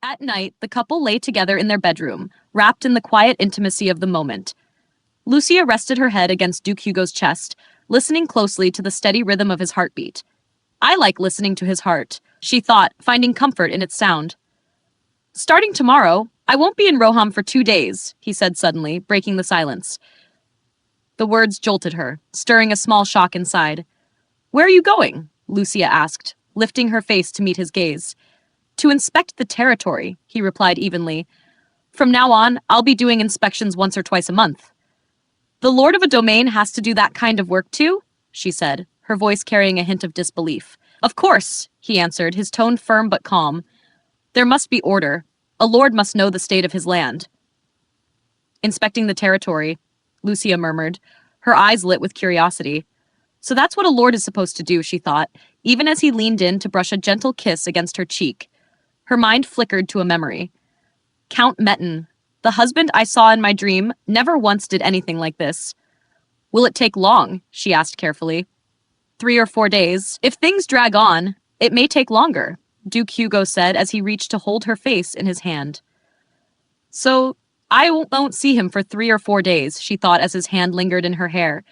At night, the couple lay together in their bedroom, wrapped in the quiet intimacy of the moment. Lucia rested her head against Duke Hugo's chest, listening closely to the steady rhythm of his heartbeat. I like listening to his heart, she thought, finding comfort in its sound. Starting tomorrow, I won't be in Roham for 2 days, he said suddenly, breaking the silence. The words jolted her, stirring a small shock inside. Where are you going? Lucia asked, lifting her face to meet his gaze. To inspect the territory, he replied evenly. From now on, I'll be doing inspections once or twice a month. The lord of a domain has to do that kind of work too? She said, her voice carrying a hint of disbelief. Of course, he answered, his tone firm but calm. There must be order. A lord must know the state of his land. Inspecting the territory, Lucia murmured, her eyes lit with curiosity. So that's what a lord is supposed to do, she thought, even as he leaned in to brush a gentle kiss against her cheek. Her mind flickered to a memory. Count Metten, the husband I saw in my dream, never once did anything like this. Will it take long? She asked carefully. 3 or 4 days. If things drag on, it may take longer, Duke Hugo said as he reached to hold her face in his hand. So I won't see him for 3 or 4 days, she thought as his hand lingered in her hair.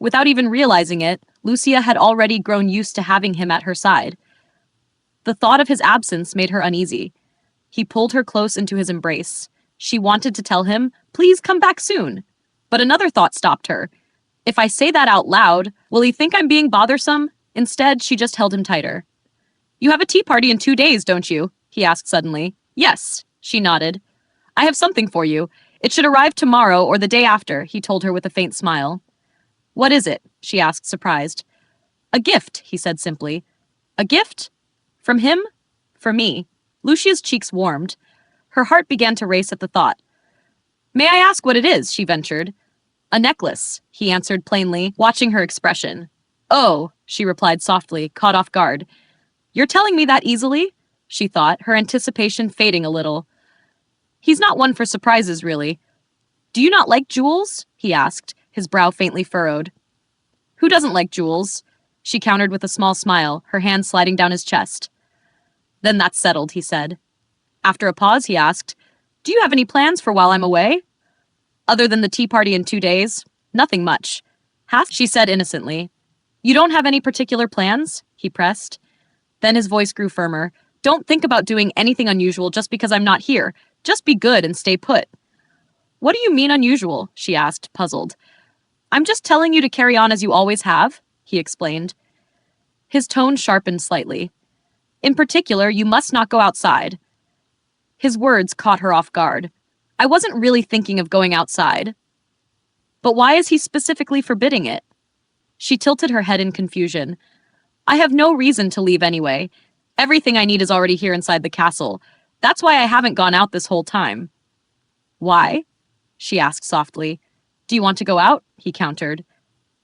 Without even realizing it, Lucia had already grown used to having him at her side. The thought of his absence made her uneasy. He pulled her close into his embrace. She wanted to tell him, please come back soon. But another thought stopped her. If I say that out loud, will he think I'm being bothersome? Instead, she just held him tighter. You have a tea party in 2 days, don't you? He asked suddenly. Yes, she nodded. I have something for you. It should arrive tomorrow or the day after, he told her with a faint smile. What is it? She asked, surprised. A gift, he said simply. A gift? From him? For me. Lucia's cheeks warmed. Her heart began to race at the thought. May I ask what it is? She ventured. A necklace, he answered plainly, watching her expression. Oh, she replied softly, caught off guard. You're telling me that easily? She thought, her anticipation fading a little. He's not one for surprises, really. Do you not like jewels? He asked, his brow faintly furrowed. Who doesn't like jewels? She countered with a small smile, her hand sliding down his chest. Then that's settled, he said. After a pause, he asked, Do you have any plans for while I'm away? Other than the tea party in 2 days? Nothing much. She said innocently. You don't have any particular plans? He pressed. Then his voice grew firmer. Don't think about doing anything unusual just because I'm not here. Just be good and stay put. What do you mean unusual? She asked, puzzled. I'm just telling you to carry on as you always have, he explained. His tone sharpened slightly. In particular, you must not go outside. His words caught her off guard. I wasn't really thinking of going outside. But why is he specifically forbidding it? She tilted her head in confusion. I have no reason to leave anyway. Everything I need is already here inside the castle. That's why I haven't gone out this whole time. Why? She asked softly. Do you want to go out? He countered.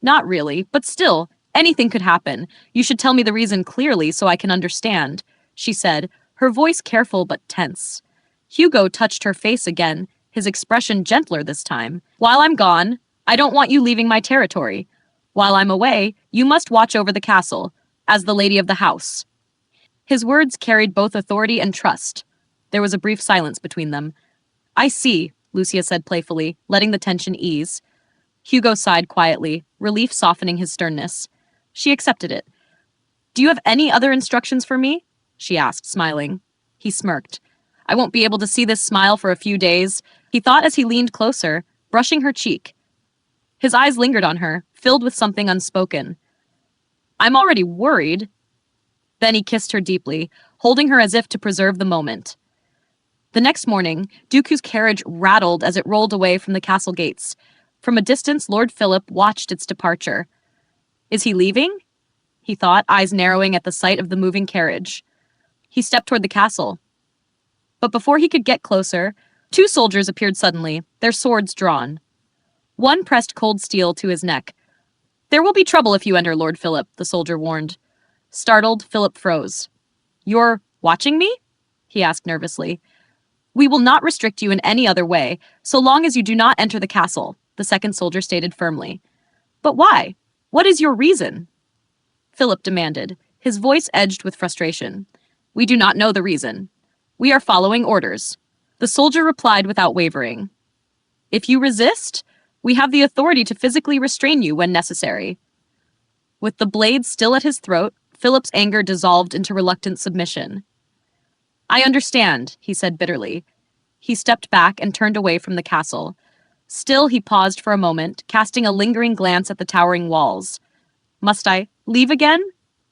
Not really, but still, anything could happen. You should tell me the reason clearly so I can understand, she said, her voice careful but tense. Hugo touched her face again, his expression gentler this time. While I'm gone, I don't want you leaving my territory. While I'm away, you must watch over the castle, as the lady of the house. His words carried both authority and trust. There was a brief silence between them. I see, Lucia said playfully, letting the tension ease. Hugo sighed quietly, relief softening his sternness. She accepted it. Do you have any other instructions for me? She asked, smiling. He smirked. I won't be able to see this smile for a few days, he thought as he leaned closer, brushing her cheek. His eyes lingered on her, filled with something unspoken. I'm already worried. Then he kissed her deeply, holding her as if to preserve the moment. The next morning, Dooku's carriage rattled as it rolled away from the castle gates. From a distance, Lord Philip watched its departure. Is he leaving? He thought, eyes narrowing at the sight of the moving carriage. He stepped toward the castle. But before he could get closer, 2 soldiers appeared suddenly, their swords drawn. One pressed cold steel to his neck. There will be trouble if you enter, Lord Philip, the soldier warned. Startled, Philip froze. You're watching me? He asked nervously. We will not restrict you in any other way, so long as you do not enter the castle, the second soldier stated firmly. But why? What is your reason? Philip demanded, his voice edged with frustration. We do not know the reason. We are following orders. The soldier replied without wavering. If you resist, we have the authority to physically restrain you when necessary. With the blade still at his throat, Philip's anger dissolved into reluctant submission. I understand, he said bitterly. He stepped back and turned away from the castle. Still, he paused for a moment, casting a lingering glance at the towering walls. Must I leave again?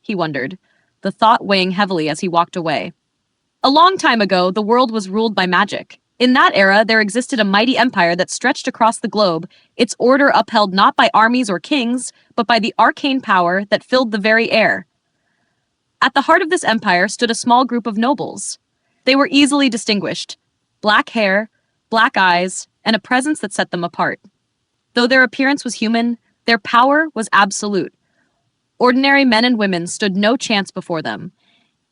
He wondered, the thought weighing heavily as he walked away. A long time ago, the world was ruled by magic. In that era, there existed a mighty empire that stretched across the globe, its order upheld not by armies or kings, but by the arcane power that filled the very air. At the heart of this empire stood a small group of nobles. They were easily distinguished. Black hair, black eyes, and a presence that set them apart. Though their appearance was human, their power was absolute. Ordinary men and women stood no chance before them.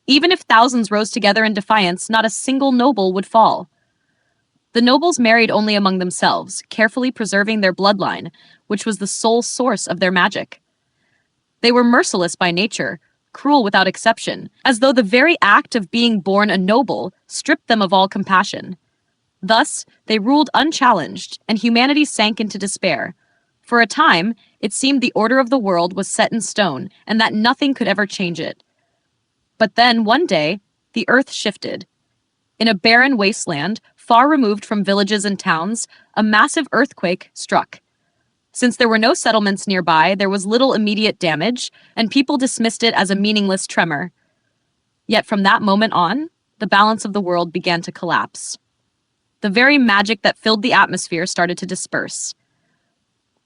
Even if thousands rose together in defiance, not a single noble would fall. The nobles married only among themselves, carefully preserving their bloodline, which was the sole source of their magic. They were merciless by nature, cruel without exception, as though the very act of being born a noble stripped them of all compassion. Thus, they ruled unchallenged, and humanity sank into despair. For a time, it seemed the order of the world was set in stone, and that nothing could ever change it. But then, one day, the earth shifted. In a barren wasteland, far removed from villages and towns, a massive earthquake struck. Since there were no settlements nearby, there was little immediate damage, and people dismissed it as a meaningless tremor. Yet from that moment on, the balance of the world began to collapse. The very magic that filled the atmosphere started to disperse.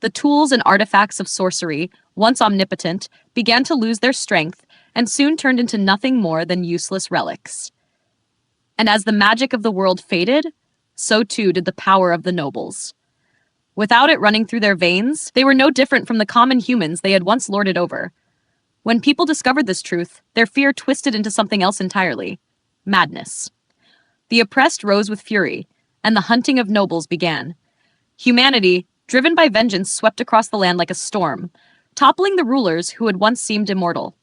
The tools and artifacts of sorcery, once omnipotent, began to lose their strength and soon turned into nothing more than useless relics. And as the magic of the world faded, so too did the power of the nobles. Without it running through their veins, they were no different from the common humans they had once lorded over. When people discovered this truth, their fear twisted into something else entirely: madness. The oppressed rose with fury, and the hunting of nobles began. Humanity, driven by vengeance, swept across the land like a storm, toppling the rulers who had once seemed immortal.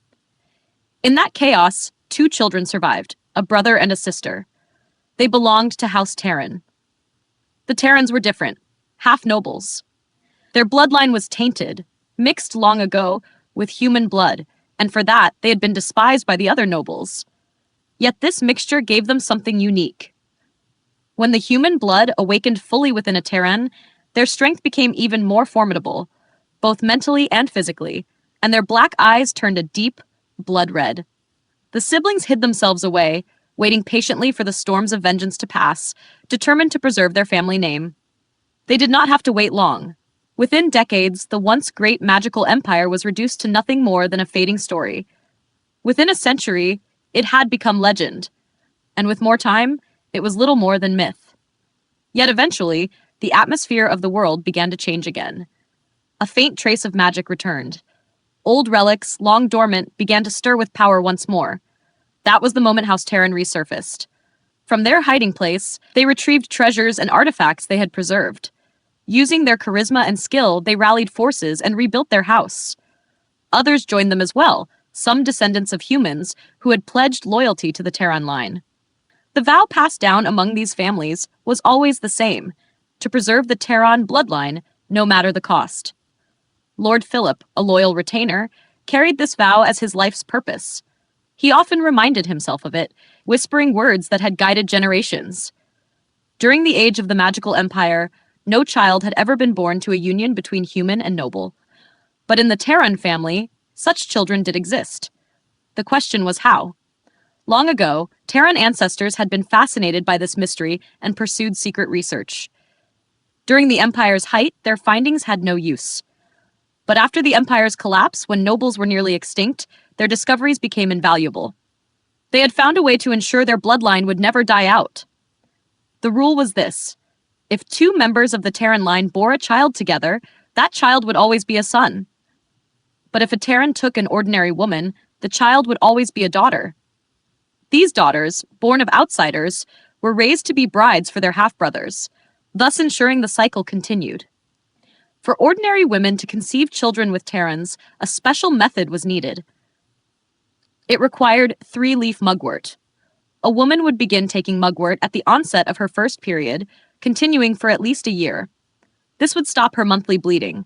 In that chaos, 2 children survived, a brother and a sister. They belonged to House Taran. The Tarans were different, half nobles. Their bloodline was tainted, mixed long ago with human blood, and for that they had been despised by the other nobles. Yet this mixture gave them something unique. When the human blood awakened fully within a Taran, their strength became even more formidable, both mentally and physically, and their black eyes turned a deep blood red. The siblings hid themselves away, waiting patiently for the storms of vengeance to pass, determined to preserve their family name. They did not have to wait long. Within decades, the once great magical empire was reduced to nothing more than a fading story. Within a century, it had become legend, and with more time, it was little more than myth. Yet eventually, the atmosphere of the world began to change again. A faint trace of magic returned. Old relics, long dormant, began to stir with power once more. That was the moment House Taran resurfaced. From their hiding place, they retrieved treasures and artifacts they had preserved. Using their charisma and skill, they rallied forces and rebuilt their house. Others joined them as well, some descendants of humans who had pledged loyalty to the Taran line. The vow passed down among these families was always the same: to preserve the Taran bloodline, no matter the cost. Lord Philip, a loyal retainer, carried this vow as his life's purpose. He often reminded himself of it, whispering words that had guided generations. During the age of the magical empire, no child had ever been born to a union between human and noble. But in the Taran family, such children did exist. The question was how. Long ago, Taran ancestors had been fascinated by this mystery and pursued secret research. During the empire's height, their findings had no use. But after the empire's collapse, when nobles were nearly extinct, their discoveries became invaluable. They had found a way to ensure their bloodline would never die out. The rule was this: if 2 members of the Taran line bore a child together, that child would always be a son. But if a Taran took an ordinary woman, the child would always be a daughter. These daughters, born of outsiders, were raised to be brides for their half-brothers, thus ensuring the cycle continued. For ordinary women to conceive children with Tarans, a special method was needed. It required 3-leaf mugwort. A woman would begin taking mugwort at the onset of her first period, continuing for at least a year. This would stop her monthly bleeding.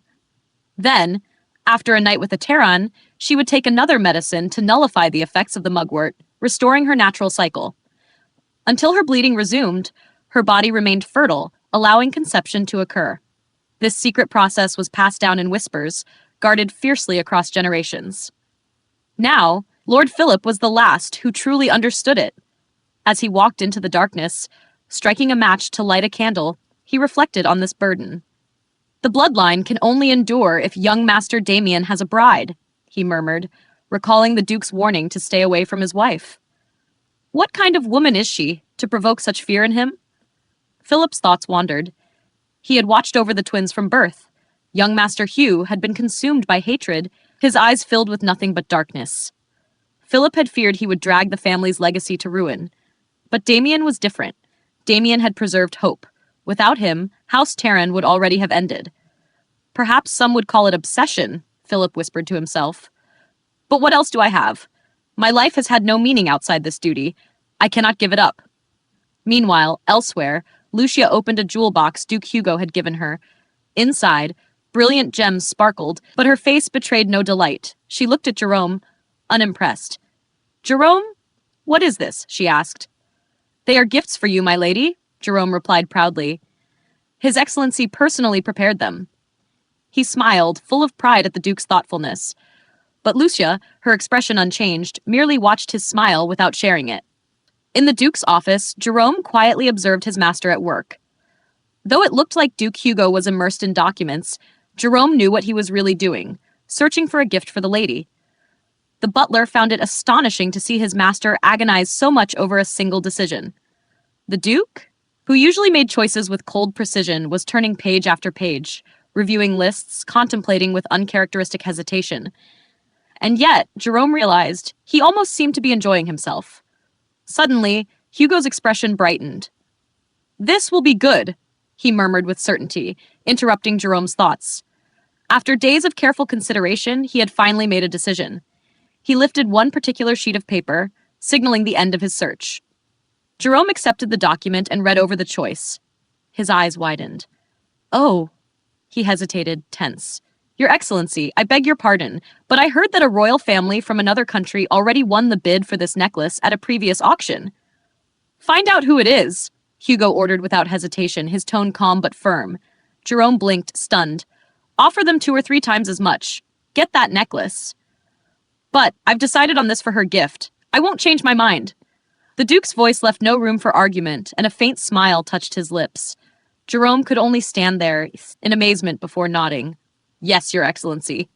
Then, after a night with a Taran, she would take another medicine to nullify the effects of the mugwort, restoring her natural cycle. Until her bleeding resumed, her body remained fertile, allowing conception to occur. This secret process was passed down in whispers, guarded fiercely across generations. Now, Lord Philip was the last who truly understood it. As he walked into the darkness, striking a match to light a candle, he reflected on this burden. The bloodline can only endure if young Master Damien has a bride, he murmured, recalling the Duke's warning to stay away from his wife. What kind of woman is she, to provoke such fear in him? Philip's thoughts wandered. He had watched over the twins from birth. Young Master Hugh had been consumed by hatred, his eyes filled with nothing but darkness. Philip had feared he would drag the family's legacy to ruin. But Damien was different. Damien had preserved hope. Without him, House Taran would already have ended. Perhaps some would call it obsession, Philip whispered to himself. But what else do I have? My life has had no meaning outside this duty. I cannot give it up. Meanwhile, elsewhere, Lucia opened a jewel box Duke Hugo had given her. Inside, brilliant gems sparkled, but her face betrayed no delight. She looked at Jerome, unimpressed. Jerome? What is this? She asked. They are gifts for you, my lady, Jerome replied proudly. His Excellency personally prepared them. He smiled, full of pride at the Duke's thoughtfulness. But Lucia, her expression unchanged, merely watched his smile without sharing it. In the Duke's office, Jerome quietly observed his master at work. Though it looked like Duke Hugo was immersed in documents, Jerome knew what he was really doing, searching for a gift for the lady. The butler found it astonishing to see his master agonize so much over a single decision. The Duke, who usually made choices with cold precision, was turning page after page, reviewing lists, contemplating with uncharacteristic hesitation. And yet, Jerome realized he almost seemed to be enjoying himself. Suddenly, Hugo's expression brightened. This will be good, he murmured with certainty, interrupting Jerome's thoughts. After days of careful consideration, he had finally made a decision. He lifted one particular sheet of paper, signaling the end of his search. Jerome accepted the document and read over the choice. His eyes widened. Oh, he hesitated, tense. Your Excellency, I beg your pardon, but I heard that a royal family from another country already won the bid for this necklace at a previous auction. Find out who it is, Hugo ordered without hesitation, his tone calm but firm. Jerome blinked, stunned. Offer them 2 or 3 times as much. Get that necklace. But I've decided on this for her gift. I won't change my mind. The Duke's voice left no room for argument, and a faint smile touched his lips. Jerome could only stand there in amazement before nodding. Yes, Your Excellency.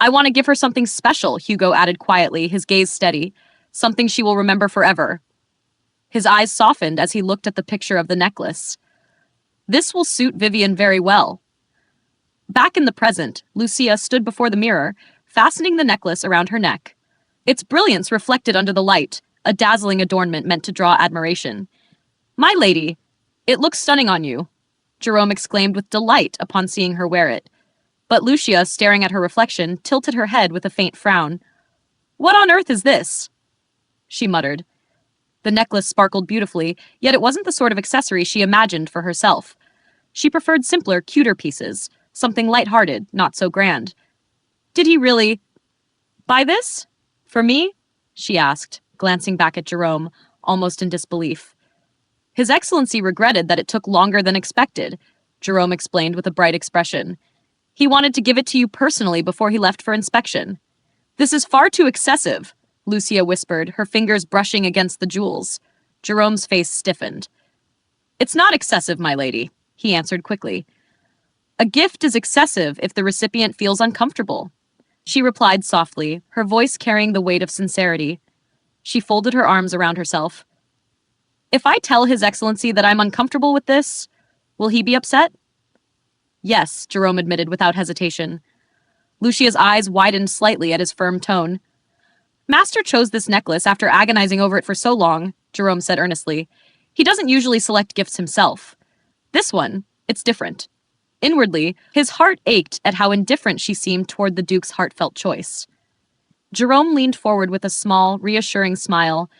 I want to give her something special, Hugo added quietly, his gaze steady. Something she will remember forever. His eyes softened as he looked at the picture of the necklace. This will suit Vivian very well. Back in the present, Lucia stood before the mirror, fastening the necklace around her neck. Its brilliance reflected under the light, a dazzling adornment meant to draw admiration. My lady, it looks stunning on you, Jerome exclaimed with delight upon seeing her wear it. But Lucia, staring at her reflection, tilted her head with a faint frown. What on earth is this? She muttered. The necklace sparkled beautifully, yet it wasn't the sort of accessory she imagined for herself. She preferred simpler, cuter pieces, something light-hearted, not so grand. Did he really... buy this? For me? She asked, glancing back at Jerome, almost in disbelief. His Excellency regretted that it took longer than expected, Jerome explained with a bright expression. He wanted to give it to you personally before he left for inspection. This is far too excessive, Lucia whispered, her fingers brushing against the jewels. Jerome's face stiffened. It's not excessive, my lady, he answered quickly. A gift is excessive if the recipient feels uncomfortable, she replied softly, her voice carrying the weight of sincerity. She folded her arms around herself. If I tell His Excellency that I'm uncomfortable with this, will he be upset? Yes, Jerome admitted without hesitation. Lucia's eyes widened slightly at his firm tone. Master chose this necklace after agonizing over it for so long, Jerome said earnestly. He doesn't usually select gifts himself. This one, it's different. Inwardly, his heart ached at how indifferent she seemed toward the Duke's heartfelt choice. Jerome leaned forward with a small, reassuring smile.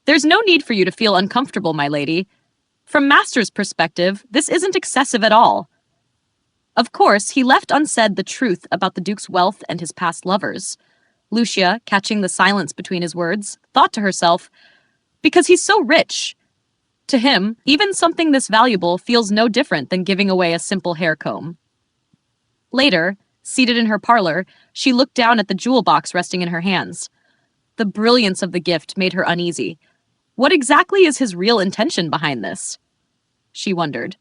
There's no need for you to feel uncomfortable, my lady. From Master's perspective, this isn't excessive at all. Of course, he left unsaid the truth about the Duke's wealth and his past lovers. Lucia, catching the silence between his words, thought to herself, because he's so rich. To him, even something this valuable feels no different than giving away a simple hair comb. Later, seated in her parlor, she looked down at the jewel box resting in her hands. The brilliance of the gift made her uneasy. What exactly is his real intention behind this? She wondered.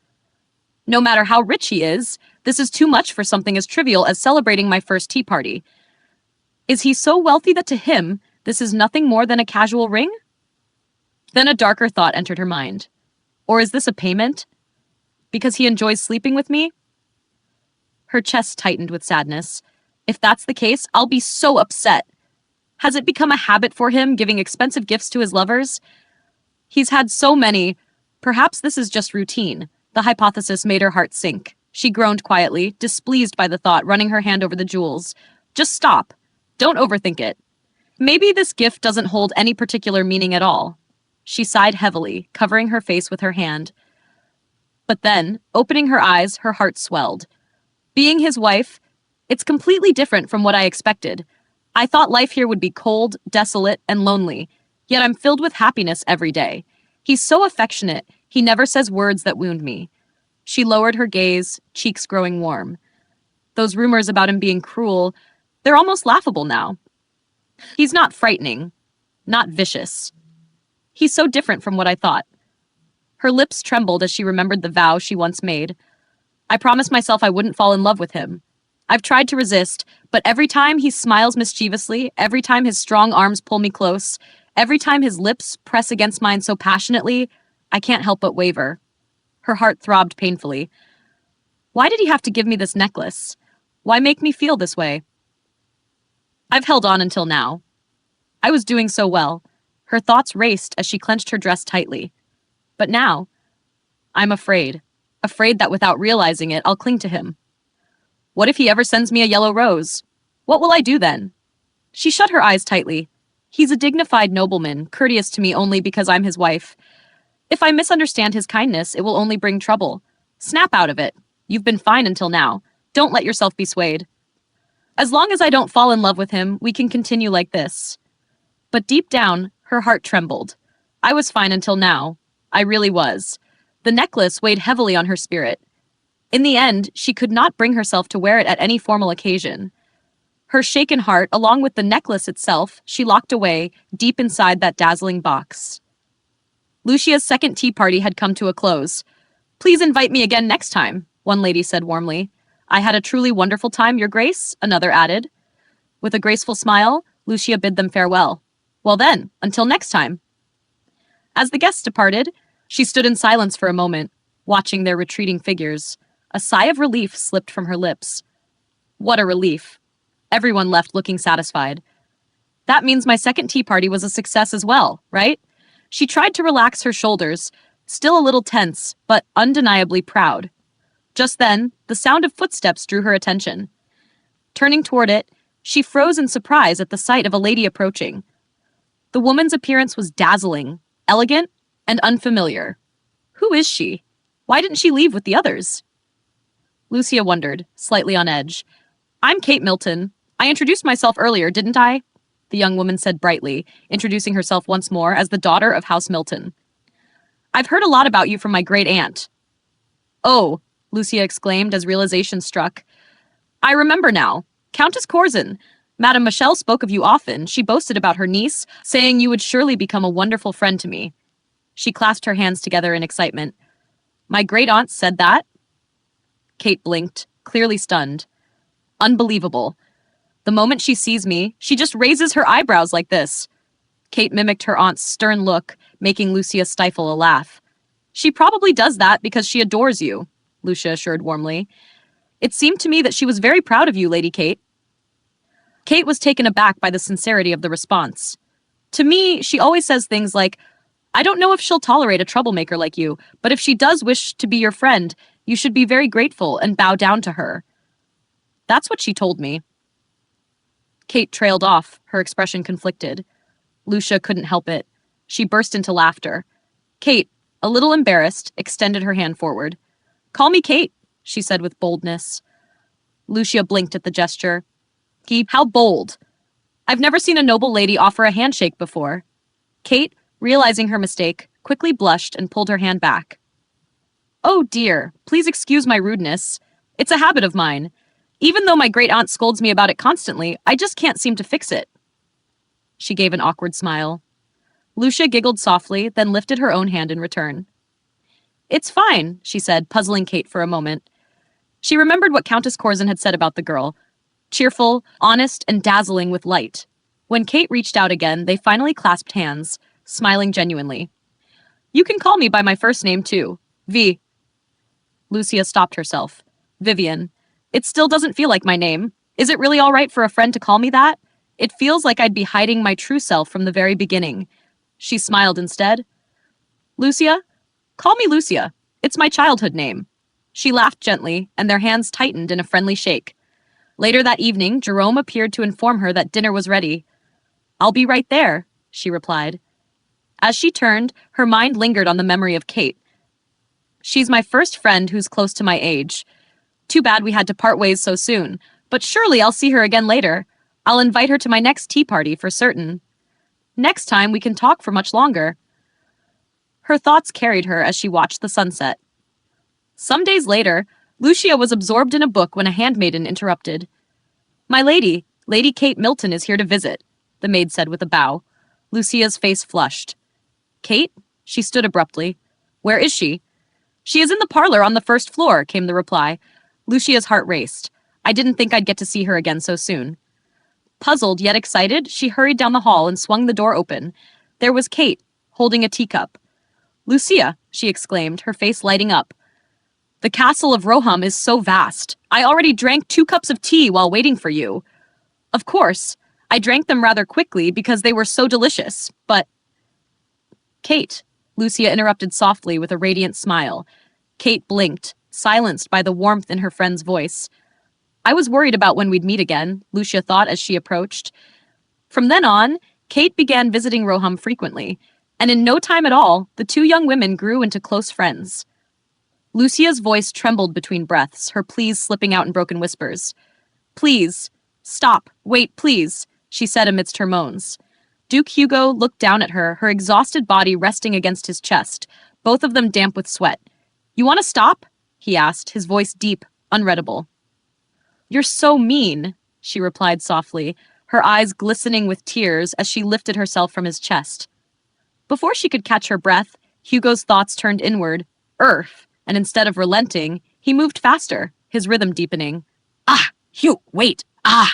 No matter how rich he is, this is too much for something as trivial as celebrating my first tea party. Is he so wealthy that to him, this is nothing more than a casual ring? Then a darker thought entered her mind. Or is this a payment? Because he enjoys sleeping with me? Her chest tightened with sadness. If that's the case, I'll be so upset. Has it become a habit for him giving expensive gifts to his lovers? He's had so many. Perhaps this is just routine. The hypothesis made her heart sink. She groaned quietly, displeased by the thought, running her hand over the jewels. Just stop. Don't overthink it. Maybe this gift doesn't hold any particular meaning at all. She sighed heavily, covering her face with her hand. But then, opening her eyes, her heart swelled. Being his wife, it's completely different from what I expected. I thought life here would be cold, desolate, and lonely, yet I'm filled with happiness every day. He's so affectionate, he never says words that wound me. She lowered her gaze, cheeks growing warm. Those rumors about him being cruel, they're almost laughable now. He's not frightening, not vicious. He's so different from what I thought. Her lips trembled as she remembered the vow she once made. I promised myself I wouldn't fall in love with him. I've tried to resist, but every time he smiles mischievously, every time his strong arms pull me close, every time his lips press against mine so passionately, I can't help but waver. Her heart throbbed painfully. Why did he have to give me this necklace? Why make me feel this way? I've held on until now. I was doing so well. Her thoughts raced as she clenched her dress tightly. But now, I'm afraid that without realizing it, I'll cling to him. What if he ever sends me a yellow rose? What will I do then? She shut her eyes tightly. He's a dignified nobleman, courteous to me only because I'm his wife. If I misunderstand his kindness, it will only bring trouble. Snap out of it. You've been fine until now. Don't let yourself be swayed. As long as I don't fall in love with him, we can continue like this. But deep down, her heart trembled. I was fine until now. I really was. The necklace weighed heavily on her spirit. In the end, she could not bring herself to wear it at any formal occasion. Her shaken heart, along with the necklace itself, she locked away, deep inside that dazzling box. Lucia's second tea party had come to a close. Please invite me again next time, one lady said warmly. I had a truly wonderful time, Your Grace, another added. With a graceful smile, Lucia bid them farewell. Well then, until next time. As the guests departed, she stood in silence for a moment, watching their retreating figures. A sigh of relief slipped from her lips. What a relief. Everyone left looking satisfied. That means my second tea party was a success as well, right? She tried to relax her shoulders, still a little tense, but undeniably proud. Just then, the sound of footsteps drew her attention. Turning toward it, she froze in surprise at the sight of a lady approaching. The woman's appearance was dazzling, elegant, and unfamiliar. Who is she? Why didn't she leave with the others? Lucia wondered, slightly on edge. I'm Kate Milton. I introduced myself earlier, didn't I? The young woman said brightly, introducing herself once more as the daughter of House Milton. I've heard a lot about you from my great-aunt. Oh, Lucia exclaimed as realization struck. I remember now. Countess Corzin. Madame Michelle spoke of you often. She boasted about her niece, saying you would surely become a wonderful friend to me. She clasped her hands together in excitement. My great-aunt said that? Kate blinked, clearly stunned. Unbelievable. The moment she sees me, she just raises her eyebrows like this. Kate mimicked her aunt's stern look, making Lucia stifle a laugh. She probably does that because she adores you, Lucia assured warmly. It seemed to me that she was very proud of you, Lady Kate. Kate was taken aback by the sincerity of the response. To me, she always says things like, I don't know if she'll tolerate a troublemaker like you, but if she does wish to be your friend, you should be very grateful and bow down to her. That's what she told me. Kate trailed off, her expression conflicted. Lucia couldn't help it. She burst into laughter. Kate, a little embarrassed, extended her hand forward. Call me Kate, she said with boldness. Lucia blinked at the gesture. How bold. I've never seen a noble lady offer a handshake before. Kate, realizing her mistake, quickly blushed and pulled her hand back. Oh dear, please excuse my rudeness. It's a habit of mine. Even though my great-aunt scolds me about it constantly, I just can't seem to fix it. She gave an awkward smile. Lucia giggled softly, then lifted her own hand in return. It's fine, she said, puzzling Kate for a moment. She remembered what Countess Corzin had said about the girl. Cheerful, honest, and dazzling with light. When Kate reached out again, they finally clasped hands, smiling genuinely. You can call me by my first name, too. V. Lucia stopped herself. Vivian. It still doesn't feel like my name. Is it really all right for a friend to call me that? It feels like I'd be hiding my true self from the very beginning. She smiled instead. Lucia? Call me Lucia. It's my childhood name. She laughed gently, and their hands tightened in a friendly shake. Later that evening, Jerome appeared to inform her that dinner was ready. I'll be right there, she replied. As she turned, her mind lingered on the memory of Kate. She's my first friend who's close to my age. Too bad we had to part ways so soon, but surely I'll see her again later. I'll invite her to my next tea party for certain. Next time we can talk for much longer. Her thoughts carried her as she watched the sunset. Some days later, Lucia was absorbed in a book when a handmaiden interrupted. My lady, Lady Kate Milton is here to visit, the maid said with a bow. Lucia's face flushed. Kate? She stood abruptly. Where is she? She is in the parlor on the first floor, came the reply. Lucia's heart raced. I didn't think I'd get to see her again so soon. Puzzled yet excited, she hurried down the hall and swung the door open. There was Kate, holding a teacup. Lucia, she exclaimed, her face lighting up. The castle of Roham is so vast. I already drank 2 cups of tea while waiting for you. Of course, I drank them rather quickly because they were so delicious, but... Kate, Lucia interrupted softly with a radiant smile. Kate blinked, silenced by the warmth in her friend's voice. I was worried about when we'd meet again, Lucia thought as she approached. From then on, Kate began visiting Roham frequently, and in no time at all, the 2 young women grew into close friends. Lucia's voice trembled between breaths, her pleas slipping out in broken whispers. Please, stop, wait, please, she said amidst her moans. Duke Hugo looked down at her, her exhausted body resting against his chest, both of them damp with sweat. You want to stop? He asked, his voice deep, unreadable. You're so mean, she replied softly, her eyes glistening with tears as she lifted herself from his chest. Before she could catch her breath, Hugo's thoughts turned inward, and instead of relenting, he moved faster, his rhythm deepening. Ah, Hugh, wait, ah!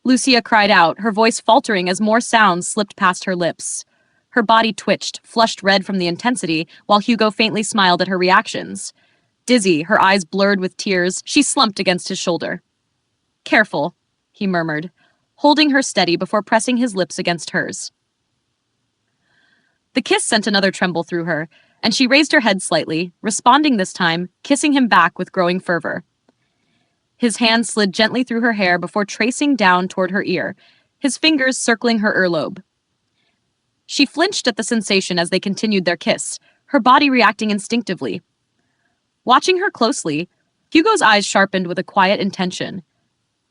Lucia cried out, her voice faltering as more sounds slipped past her lips. Her body twitched, flushed red from the intensity, while Hugo faintly smiled at her reactions. Dizzy, her eyes blurred with tears, she slumped against his shoulder. Careful, he murmured, holding her steady before pressing his lips against hers. The kiss sent another tremble through her, and she raised her head slightly, responding this time, kissing him back with growing fervor. His hand slid gently through her hair before tracing down toward her ear, his fingers circling her earlobe. She flinched at the sensation as they continued their kiss, her body reacting instinctively. Watching her closely, Hugo's eyes sharpened with a quiet intention.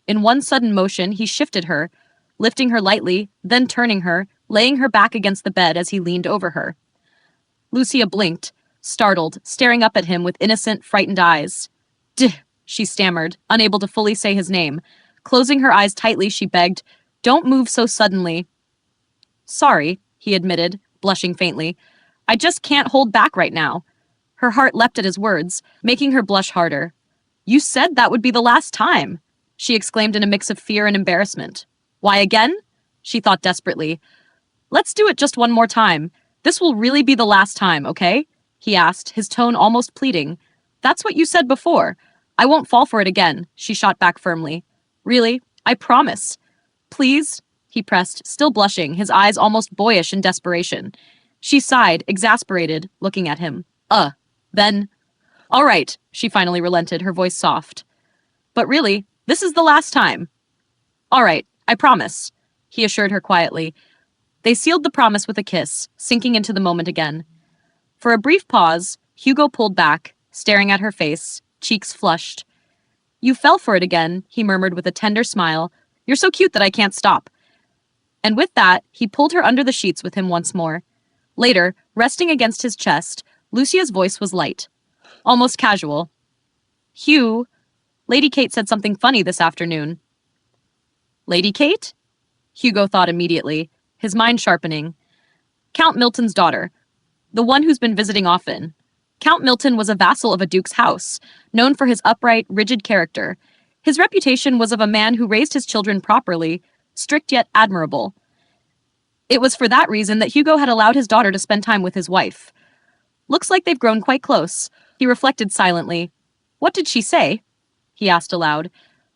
In one sudden motion, he shifted her, lifting her lightly, then turning her, laying her back against the bed as he leaned over her. Lucia blinked, startled, staring up at him with innocent, frightened eyes. She stammered, unable to fully say his name. Closing her eyes tightly, she begged, Don't move so suddenly. Sorry, he admitted, blushing faintly. I just can't hold back right now. Her heart leapt at his words, making her blush harder. You said that would be the last time, she exclaimed in a mix of fear and embarrassment. Why again? She thought desperately. Let's do it just one more time. This will really be the last time, okay? He asked, his tone almost pleading. That's what you said before. I won't fall for it again, she shot back firmly. Really? I promise. Please? He pressed, still blushing, his eyes almost boyish in desperation. She sighed, exasperated, looking at him. Then... All right, she finally relented, her voice soft. But really, this is the last time. All right, I promise, he assured her quietly. They sealed the promise with a kiss, sinking into the moment again. For a brief pause, Hugo pulled back, staring at her face, cheeks flushed. "You fell for it again," he murmured with a tender smile. "You're so cute that I can't stop." And with that, he pulled her under the sheets with him once more. Later, resting against his chest, Lucia's voice was light, almost casual. "Hugh, Lady Kate said something funny this afternoon." "Lady Kate?" Hugo thought immediately, his mind sharpening. "Count Milton's daughter, the one who's been visiting often. Count Milton was a vassal of a duke's house, known for his upright, rigid character. His reputation was of a man who raised his children properly, strict yet admirable. It was for that reason that Hugo had allowed his daughter to spend time with his wife. Looks like they've grown quite close." He reflected silently. "What did she say?" he asked aloud.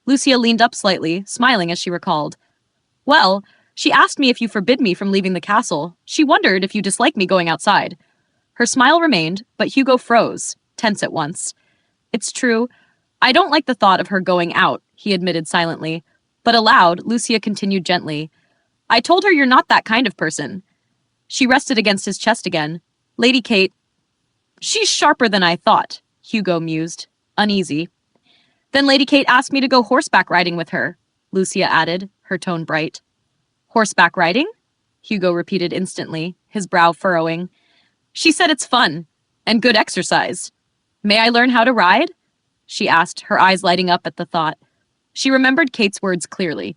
Lucia leaned up slightly, smiling as she recalled. "Well, she asked me if you forbid me from leaving the castle. She wondered if you dislike me going outside." Her smile remained, but Hugo froze, tense at once. "It's true. I don't like the thought of her going out," he admitted silently. But aloud, Lucia continued gently. "I told her you're not that kind of person." She rested against his chest again. "Lady Kate—" "She's sharper than I thought," Hugo mused, uneasy. "Then Lady Kate asked me to go horseback riding with her," Lucia added, her tone bright. "Horseback riding?" Hugo repeated instantly, his brow furrowing. "She said it's fun, and good exercise. May I learn how to ride?" she asked, her eyes lighting up at the thought. She remembered Kate's words clearly.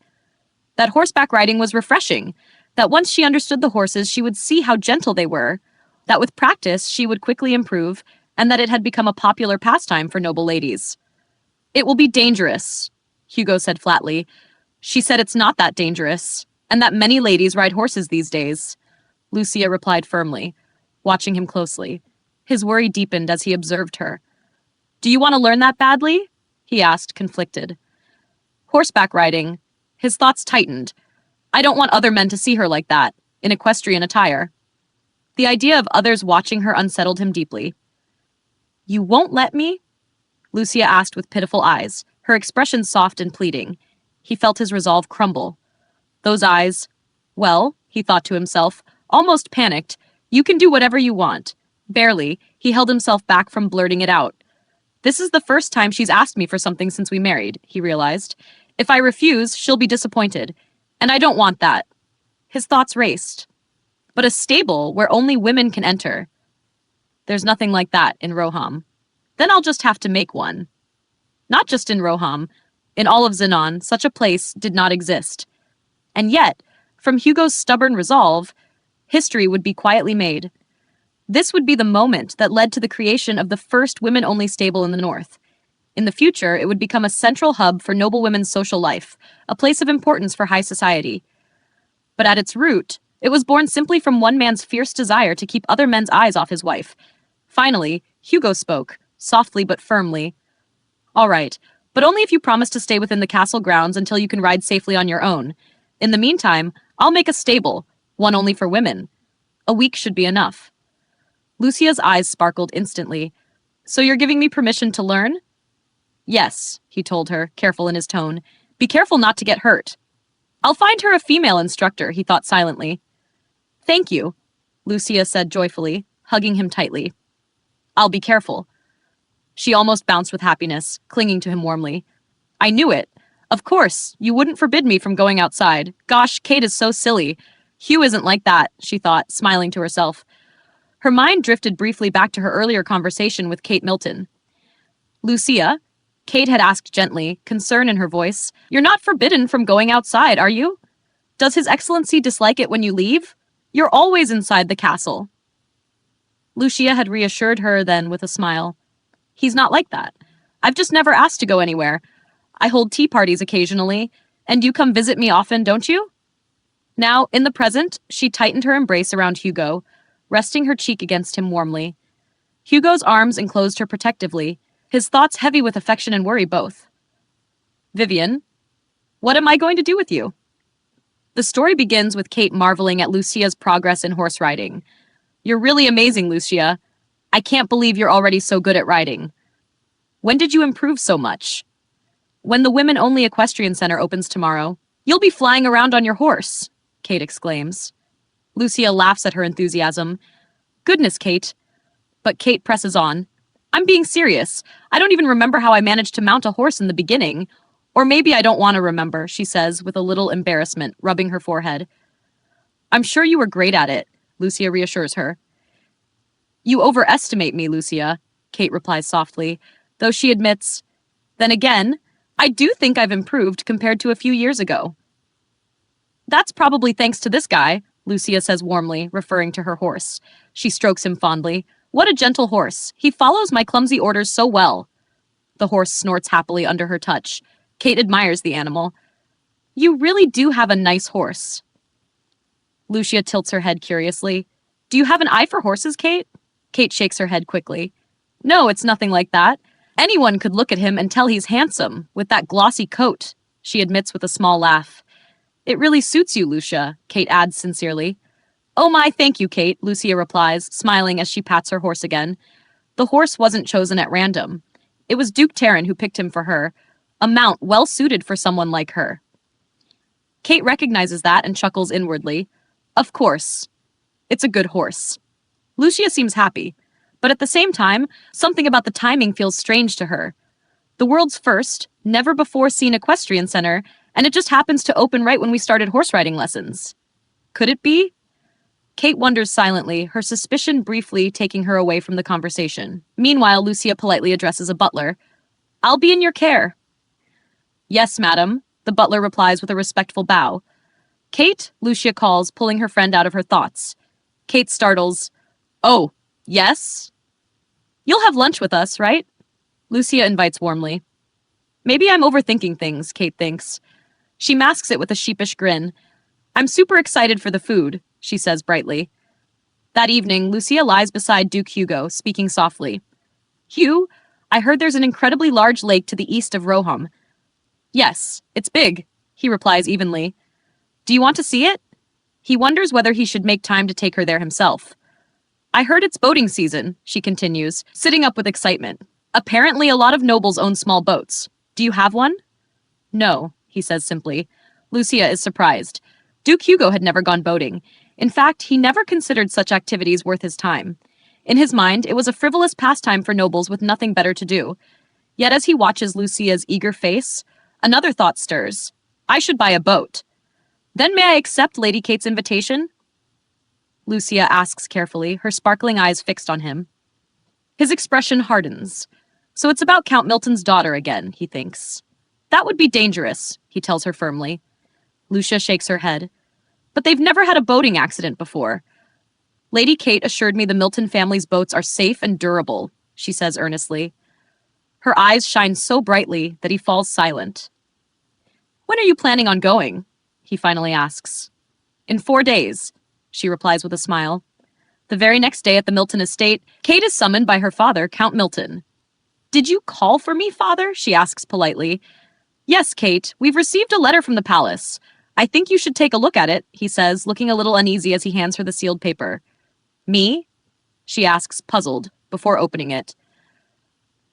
That horseback riding was refreshing, that once she understood the horses she would see how gentle they were, that with practice she would quickly improve, and that it had become a popular pastime for noble ladies. "It will be dangerous," Hugo said flatly. "She said it's not that dangerous, and that many ladies ride horses these days," Lucia replied firmly, watching him closely. His worry deepened as he observed her. "Do you want to learn that badly?" he asked, conflicted. "Horseback riding." His thoughts tightened. "I don't want other men to see her like that, in equestrian attire." The idea of others watching her unsettled him deeply. "You won't let me?" Lucia asked with pitiful eyes, her expression soft and pleading. He felt his resolve crumble. Those eyes, well, he thought to himself, almost panicked. "You can do whatever you want." Barely, he held himself back from blurting it out. "This is the first time she's asked me for something since we married," he realized. "If I refuse, she'll be disappointed. And I don't want that." His thoughts raced. But a stable where only women can enter. There's nothing like that in Roham. Then I'll just have to make one. Not just in Roham. In all of Zenon, such a place did not exist. And yet, from Hugo's stubborn resolve, history would be quietly made. This would be the moment that led to the creation of the first women-only stable in the north. In the future, it would become a central hub for noble women's social life, a place of importance for high society. But at its root, it was born simply from one man's fierce desire to keep other men's eyes off his wife. Finally, Hugo spoke, softly but firmly. "All right, but only if you promise to stay within the castle grounds until you can ride safely on your own. In the meantime, I'll make a stable, one only for women. A week should be enough." Lucia's eyes sparkled instantly. "So you're giving me permission to learn?" "Yes," he told her, careful in his tone. "Be careful not to get hurt." "I'll find her a female instructor," he thought silently. "Thank you," Lucia said joyfully, hugging him tightly. "I'll be careful." She almost bounced with happiness, clinging to him warmly. "I knew it. Of course, you wouldn't forbid me from going outside. Gosh, Kate is so silly. Hugh isn't like that," she thought, smiling to herself. Her mind drifted briefly back to her earlier conversation with Kate Milton. "Lucia," Kate had asked gently, concern in her voice, "you're not forbidden from going outside, are you? Does His Excellency dislike it when you leave? You're always inside the castle." Lucia had reassured her then with a smile. "He's not like that. I've just never asked to go anywhere. I hold tea parties occasionally, and you come visit me often, don't you?" Now, in the present, she tightened her embrace around Hugo, resting her cheek against him warmly. Hugo's arms enclosed her protectively, his thoughts heavy with affection and worry both. "Vivian, what am I going to do with you?" The story begins with Kate marveling at Lucia's progress in horse riding. "You're really amazing, Lucia. I can't believe you're already so good at riding. When did you improve so much?" "When the women-only equestrian center opens tomorrow, you'll be flying around on your horse," Kate exclaims. Lucia laughs at her enthusiasm. Goodness, Kate. But Kate presses on. I'm being serious. I don't even remember how I managed to mount a horse in the beginning. Or maybe I don't want to remember, she says with a little embarrassment, rubbing her forehead. I'm sure you were great at it, Lucia reassures her. You overestimate me, Lucia, Kate replies softly, though she admits, then again, I do think I've improved compared to a few years ago. That's probably thanks to this guy, Lucia says warmly, referring to her horse. She strokes him fondly. What a gentle horse. He follows my clumsy orders so well. The horse snorts happily under her touch. Kate admires the animal. You really do have a nice horse. Lucia tilts her head curiously. Do you have an eye for horses, Kate? Kate shakes her head quickly. No, it's nothing like that. Anyone could look at him and tell he's handsome, with that glossy coat, she admits with a small laugh. It really suits you, Lucia, Kate adds sincerely. Oh my, thank you, Kate, Lucia replies, smiling as she pats her horse again. The horse wasn't chosen at random. It was Duke Taran who picked him for her, a mount well suited for someone like her. Kate recognizes that and chuckles inwardly. Of course. It's a good horse. Lucia seems happy, but at the same time, something about the timing feels strange to her. The world's first, never-before-seen equestrian center, and it just happens to open right when we started horse riding lessons. Could it be? Kate wonders silently, her suspicion briefly taking her away from the conversation. Meanwhile, Lucia politely addresses a butler. I'll be in your care. Yes, madam, the butler replies with a respectful bow. Kate, Lucia calls, pulling her friend out of her thoughts. Kate startles. Oh, yes? You'll have lunch with us, right? Lucia invites warmly. Maybe I'm overthinking things, Kate thinks. She masks it with a sheepish grin. I'm super excited for the food, she says brightly. That evening, Lucia lies beside Duke Hugo, speaking softly. Hugh, I heard there's an incredibly large lake to the east of Roham. Yes, it's big, he replies evenly. Do you want to see it? He wonders whether he should make time to take her there himself. I heard it's boating season, she continues, sitting up with excitement. Apparently a lot of nobles own small boats. Do you have one? No, he says simply. Lucia is surprised. Duke Hugo had never gone boating. In fact, he never considered such activities worth his time. In his mind, it was a frivolous pastime for nobles with nothing better to do. Yet as he watches Lucia's eager face, another thought stirs. I should buy a boat. Then may I accept Lady Kate's invitation? Lucia asks carefully, her sparkling eyes fixed on him. His expression hardens. So it's about Count Milton's daughter again, he thinks. That would be dangerous, he tells her firmly. Lucia shakes her head. But they've never had a boating accident before. Lady Kate assured me the Milton family's boats are safe and durable, she says earnestly. Her eyes shine so brightly that he falls silent. When are you planning on going? He finally asks. In 4 days, she replies with a smile. The very next day at the Milton estate, Kate is summoned by her father, Count Milton. Did you call for me, father? She asks politely. Yes, Kate, we've received a letter from the palace. I think you should take a look at it, he says, looking a little uneasy as he hands her the sealed paper. Me? She asks, puzzled, before opening it.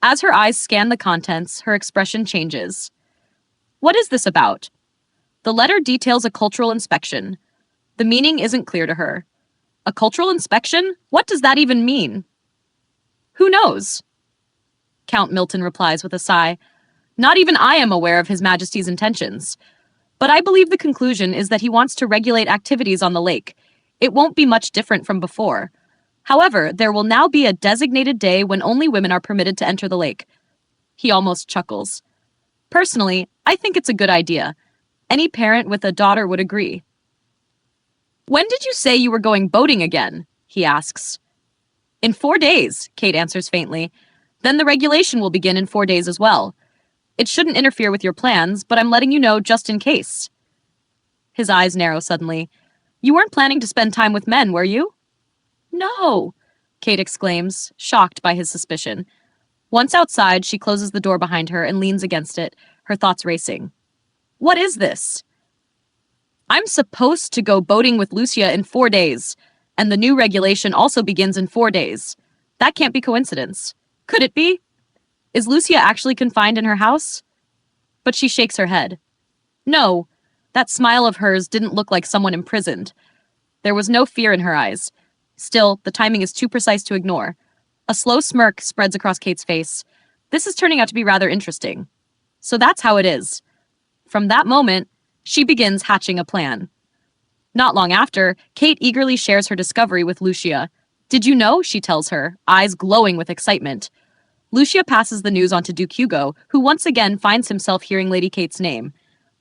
As her eyes scan the contents, her expression changes. What is this about? The letter details a cultural inspection. The meaning isn't clear to her. A cultural inspection? What does that even mean? Who knows? Count Milton replies with a sigh. Not even I am aware of His Majesty's intentions. But I believe the conclusion is that he wants to regulate activities on the lake. It won't be much different from before. However, there will now be a designated day when only women are permitted to enter the lake. He almost chuckles. Personally, I think it's a good idea. Any parent with a daughter would agree. When did you say you were going boating again? He asks. In 4 days, Kate answers faintly. Then the regulation will begin in 4 days as well. It shouldn't interfere with your plans, but I'm letting you know just in case. His eyes narrow suddenly. You weren't planning to spend time with men, were you? No, Kate exclaims, shocked by his suspicion. Once outside, she closes the door behind her and leans against it, her thoughts racing. What is this? I'm supposed to go boating with Lucia in 4 days, and the new regulation also begins in 4 days. That can't be coincidence. Could it be? Is Lucia actually confined in her house? But she shakes her head. No, that smile of hers didn't look like someone imprisoned. There was no fear in her eyes. Still, the timing is too precise to ignore. A slow smirk spreads across Kate's face. This is turning out to be rather interesting. So that's how it is. From that moment, she begins hatching a plan. Not long after, Kate eagerly shares her discovery with Lucia. Did you know? She tells her, eyes glowing with excitement. Lucia passes the news on to Duke Hugo, who once again finds himself hearing Lady Kate's name.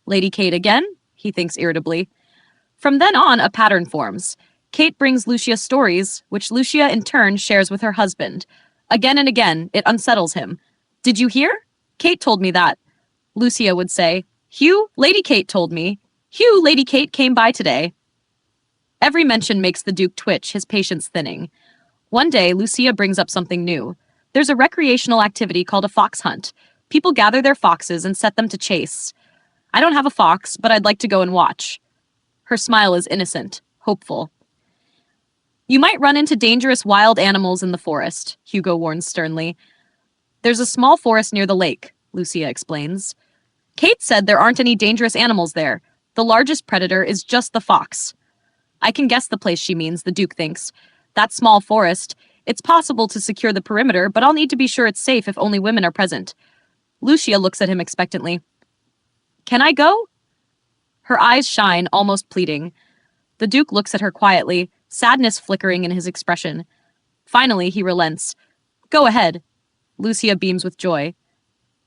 Lady Kate again? He thinks irritably. From then on, a pattern forms. Kate brings Lucia stories, which Lucia in turn shares with her husband. Again and again, it unsettles him. Did you hear? Kate told me that. Lucia would say, Hugh, Lady Kate told me. Hugh, Lady Kate came by today. Every mention makes the Duke twitch, his patience thinning. One day, Lucia brings up something new. There's a recreational activity called a fox hunt. People gather their foxes and set them to chase. I don't have a fox, but I'd like to go and watch. Her smile is innocent, hopeful. You might run into dangerous wild animals in the forest, Hugo warns sternly. There's a small forest near the lake, Lucia explains. Kate said there aren't any dangerous animals there. The largest predator is just the fox. I can guess the place she means, the Duke thinks. That small forest. It's possible to secure the perimeter, but I'll need to be sure it's safe if only women are present. Lucia looks at him expectantly. Can I go? Her eyes shine, almost pleading. The Duke looks at her quietly, sadness flickering in his expression. Finally, he relents. Go ahead. Lucia beams with joy.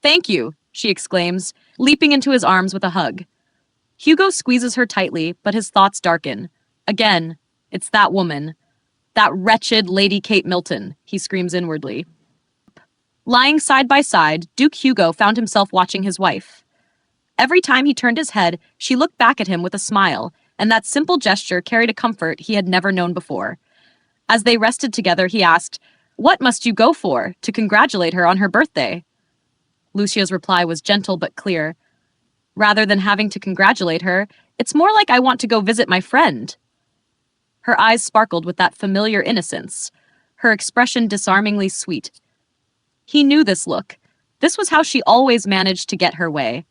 Thank you, she exclaims, leaping into his arms with a hug. Hugo squeezes her tightly, but his thoughts darken. Again, it's that woman. That wretched Lady Kate Milton, he screams inwardly. Lying side by side, Duke Hugo found himself watching his wife. Every time he turned his head, she looked back at him with a smile, and that simple gesture carried a comfort he had never known before. As they rested together, he asked, What must you go for to congratulate her on her birthday? Lucia's reply was gentle but clear. Rather than having to congratulate her, it's more like I want to go visit my friend. Her eyes sparkled with that familiar innocence, her expression disarmingly sweet. He knew this look. This was how she always managed to get her way.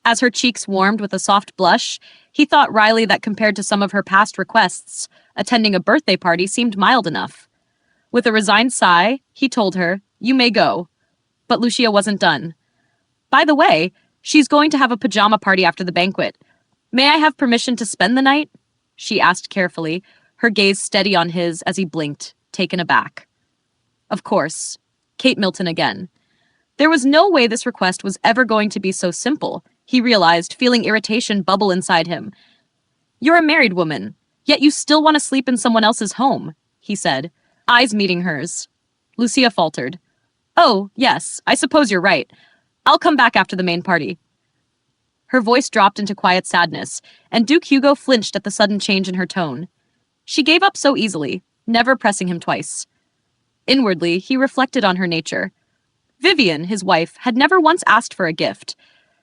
As her cheeks warmed with a soft blush, he thought wryly that compared to some of her past requests, attending a birthday party seemed mild enough. With a resigned sigh, he told her, You may go. But Lucia wasn't done. By the way, she's going to have a pajama party after the banquet. May I have permission to spend the night? She asked carefully, her gaze steady on his as he blinked, taken aback. Of course. Kate Milton again. There was no way this request was ever going to be so simple, he realized, feeling irritation bubble inside him. You're a married woman, yet you still want to sleep in someone else's home, he said, eyes meeting hers. Lucia faltered. Oh, yes, I suppose you're right. I'll come back after the main party. Her voice dropped into quiet sadness, and Duke Hugo flinched at the sudden change in her tone. She gave up so easily, never pressing him twice. Inwardly, he reflected on her nature. Vivian, his wife, had never once asked for a gift.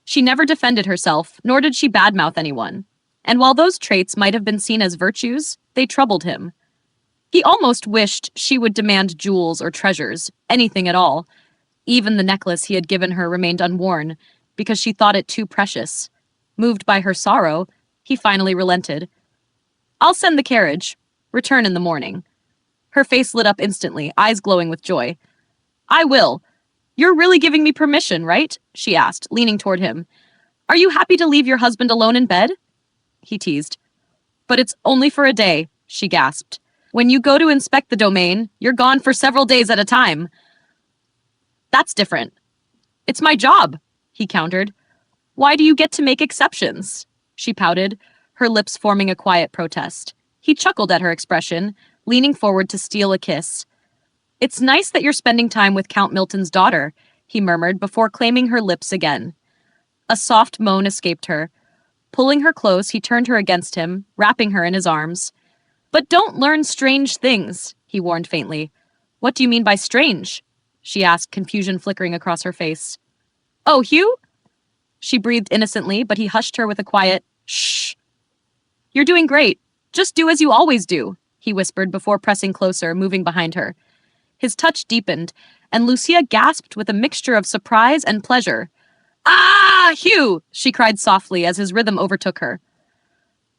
She never defended herself, nor did she badmouth anyone. And while those traits might have been seen as virtues, they troubled him. He almost wished she would demand jewels or treasures, anything at all. Even the necklace he had given her remained unworn, because she thought it too precious. Moved by her sorrow, he finally relented. I'll send the carriage. Return in the morning. Her face lit up instantly, eyes glowing with joy. I will. You're really giving me permission, right? She asked, leaning toward him. Are you happy to leave your husband alone in bed? He teased. But it's only for a day, she gasped. When you go to inspect the domain, you're gone for several days at a time. That's different. It's my job, he countered. Why do you get to make exceptions? She pouted, her lips forming a quiet protest. He chuckled at her expression, leaning forward to steal a kiss. It's nice that you're spending time with Count Milton's daughter, he murmured before claiming her lips again. A soft moan escaped her. Pulling her close, he turned her against him, wrapping her in his arms. But don't learn strange things, he warned faintly. What do you mean by strange? She asked, confusion flickering across her face. Oh, Hugh? She breathed innocently, but he hushed her with a quiet, shh. You're doing great. Just do as you always do, he whispered before pressing closer, moving behind her. His touch deepened, and Lucia gasped with a mixture of surprise and pleasure. Ah, Hugh! She cried softly as his rhythm overtook her.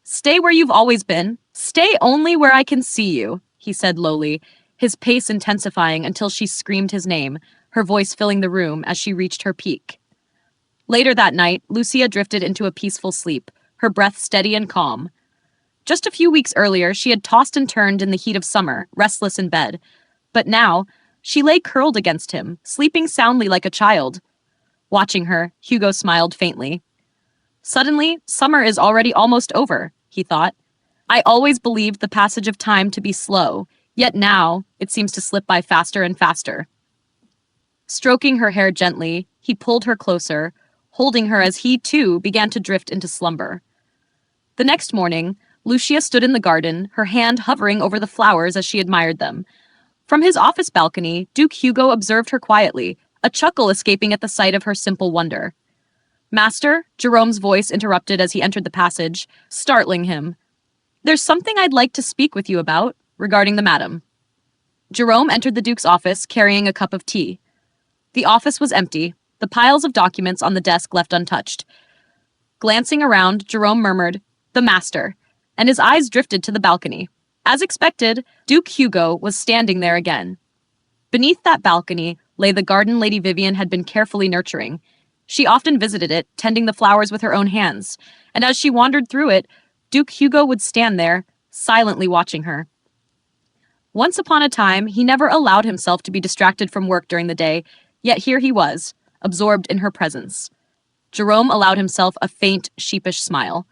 Stay where you've always been, Stay only where I can see you, he said lowly, his pace intensifying until she screamed his name, her voice filling the room as she reached her peak. Later that night, Lucia drifted into a peaceful sleep, her breath steady and calm. Just a few weeks earlier, she had tossed and turned in the heat of summer, restless in bed. But now, she lay curled against him, sleeping soundly like a child. Watching her, Hugo smiled faintly. Suddenly, summer is already almost over, he thought. I always believed the passage of time to be slow, yet now it seems to slip by faster and faster. Stroking her hair gently, he pulled her closer, holding her as he, too, began to drift into slumber. The next morning, Lucia stood in the garden, her hand hovering over the flowers as she admired them. From his office balcony, Duke Hugo observed her quietly, a chuckle escaping at the sight of her simple wonder. Master, Jerome's voice interrupted as he entered the passage, startling him. There's something I'd like to speak with you about, regarding the madam. Jerome entered the Duke's office carrying a cup of tea. The office was empty, the piles of documents on the desk left untouched. Glancing around, Jerome murmured, "The master," and his eyes drifted to the balcony. As expected, Duke Hugo was standing there again. Beneath that balcony lay the garden Lady Vivian had been carefully nurturing. She often visited it, tending the flowers with her own hands, and as she wandered through it, Duke Hugo would stand there, silently watching her. Once upon a time, he never allowed himself to be distracted from work during the day, yet here he was, absorbed in her presence. Jerome allowed himself a faint, sheepish smile.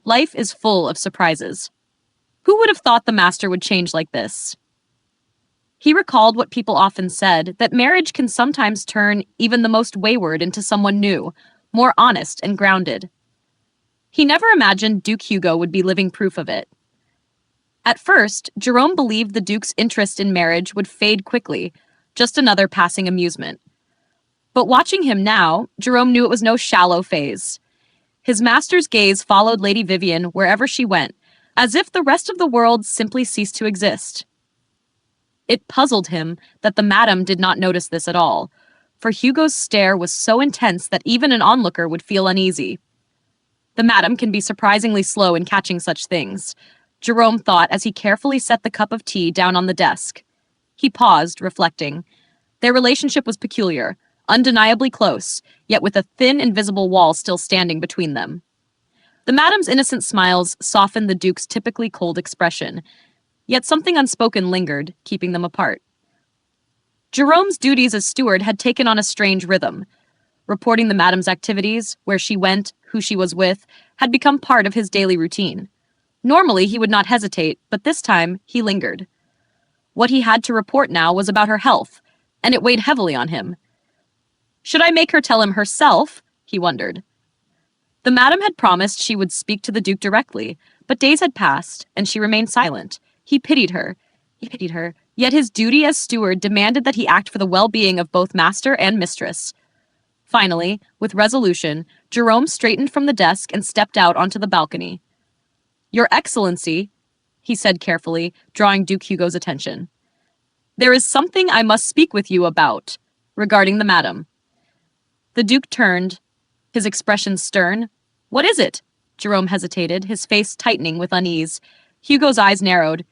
Life is full of surprises. Who would have thought the master would change like this? He recalled what people often said, that marriage can sometimes turn even the most wayward into someone new, more honest and grounded. He never imagined Duke Hugo would be living proof of it. At first, Jerome believed the Duke's interest in marriage would fade quickly, just another passing amusement. But watching him now, Jerome knew it was no shallow phase. His master's gaze followed Lady Vivian wherever she went, as if the rest of the world simply ceased to exist. It puzzled him that the madam did not notice this at all, for Hugo's stare was so intense that even an onlooker would feel uneasy. The madam can be surprisingly slow in catching such things, Jerome thought as he carefully set the cup of tea down on the desk. He paused, reflecting. Their relationship was peculiar, undeniably close, yet with a thin, invisible wall still standing between them. The madam's innocent smiles softened the Duke's typically cold expression, yet something unspoken lingered, keeping them apart. Jerome's duties as steward had taken on a strange rhythm. Reporting the madam's activities, where she went, who she was with, had become part of his daily routine. Normally, he would not hesitate, but this time, he lingered. What he had to report now was about her health, and it weighed heavily on him. Should I make her tell him herself? He wondered. The madam had promised she would speak to the Duke directly, but days had passed, and she remained silent. He pitied her, yet his duty as steward demanded that he act for the well-being of both master and mistress. Finally, with resolution, Jerome straightened from the desk and stepped out onto the balcony. Your Excellency, he said carefully, drawing Duke Hugo's attention. There is something I must speak with you about, regarding the madam. The Duke turned, his expression stern. What is it? Jerome hesitated, his face tightening with unease. Hugo's eyes narrowed.